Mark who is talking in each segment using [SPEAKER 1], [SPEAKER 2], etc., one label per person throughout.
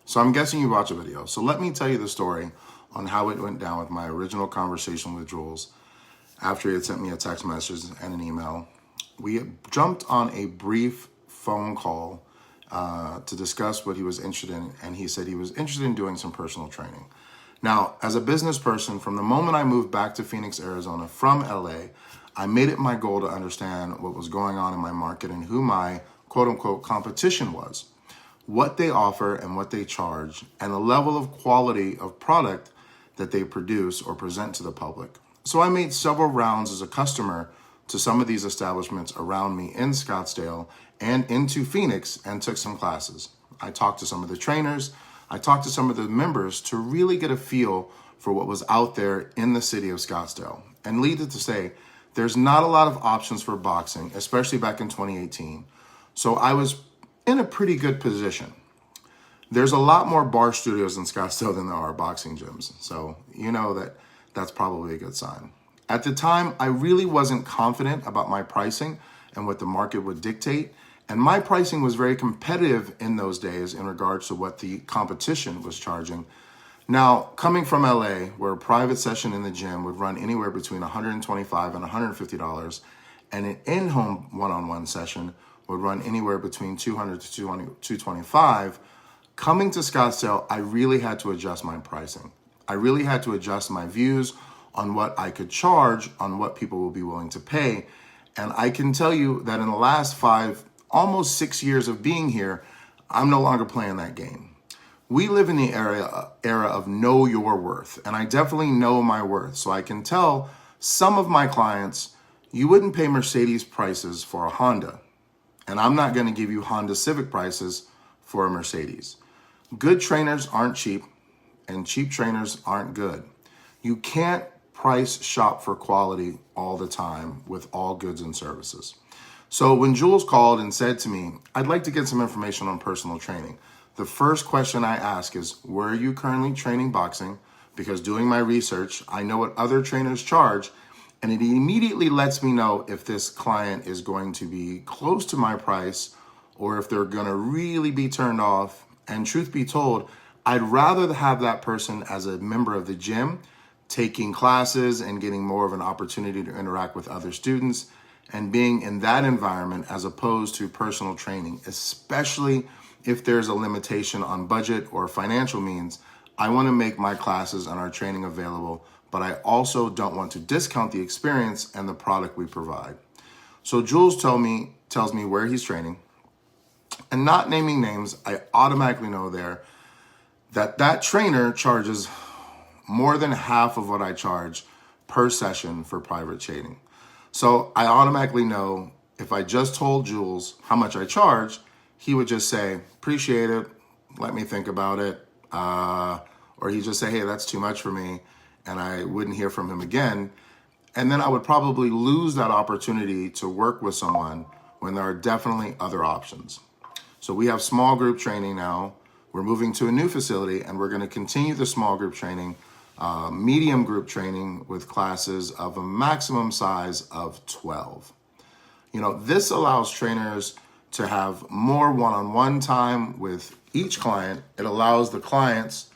[SPEAKER 1] So I'm guessing you watched a video. So let me tell you the story on how it went down with my original conversation with Jules after he had sent me a text message and an email. We had jumped on a brief phone call to discuss what he was interested in, and he said he was interested in doing some personal training. Now, as a business person, from the moment I moved back to Phoenix, Arizona from LA, I made it my goal to understand what was going on in my market and who my quote unquote competition was, what they offer and what they charge, and the level of quality of product that they produce or present to the public. So I made several rounds as a customer to some of these establishments around me in Scottsdale and into Phoenix and took some classes. I talked to some of the trainers. I talked to some of the members to really get a feel for what was out there in the city of Scottsdale. And needless to say, there's not a lot of options for boxing, especially back in 2018. So I was in a pretty good position. There's a lot more bar studios in Scottsdale than there are boxing gyms. So you know that that's probably a good sign. At the time, I really wasn't confident about my pricing and what the market would dictate. And my pricing was very competitive in those days in regards to what the competition was charging. Now, coming from LA, where a private session in the gym would run anywhere between $125 and $150, and an in-home one-on-one session would run anywhere between $200 to $225, coming to Scottsdale, I really had to adjust my pricing. I really had to adjust my views on what I could charge, on what people will be willing to pay. And I can tell you that in the last 5, almost 6 years of being here, I'm no longer playing that game. We live in the era of know your worth, and I definitely know my worth. So I can tell some of my clients, you wouldn't pay Mercedes prices for a Honda, and I'm not going to give you Honda Civic prices for a Mercedes. Good trainers aren't cheap, and cheap trainers aren't good. You can't price shop for quality all the time with all goods and services. So when Jules called and said to me, I'd like to get some information on personal training, the first question I ask is, where are you currently training boxing? Because doing my research, I know what other trainers charge, and it immediately lets me know if this client is going to be close to my price or if they're going to really be turned off. And truth be told, I'd rather have that person as a member of the gym, taking classes and getting more of an opportunity to interact with other students and being in that environment as opposed to personal training, especially if there's a limitation on budget or financial means. I want to make my classes and our training available, but I also don't want to discount the experience and the product we provide. So Jules tells me where he's training, and not naming names, I automatically know there that trainer charges more than half of what I charge per session for private training. So I automatically know if I just told Jules how much I charge, he would just say, appreciate it, let me think about it. Or he'd just say, hey, that's too much for me. And I wouldn't hear from him again. And then I would probably lose that opportunity to work with someone when there are definitely other options. So we have small group training now. We're moving to a new facility, and we're going to continue the small group training, medium group training with classes of a maximum size of 12. You know, this allows trainers to have more one-on-one time with each client. It allows the clients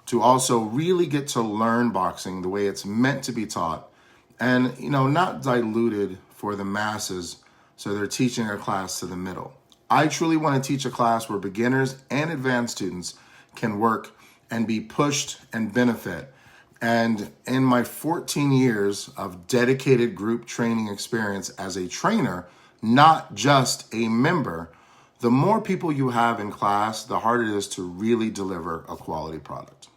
[SPEAKER 1] to also really get to learn boxing the way it's meant to be taught, and, you know, not diluted for the masses, so they're teaching a class to the middle. I truly want to teach a class where beginners and advanced students can work and be pushed and benefit. And in my 14 years of dedicated group training experience as a trainer, not just a member, the more people you have in class, the harder it is to really deliver a quality product.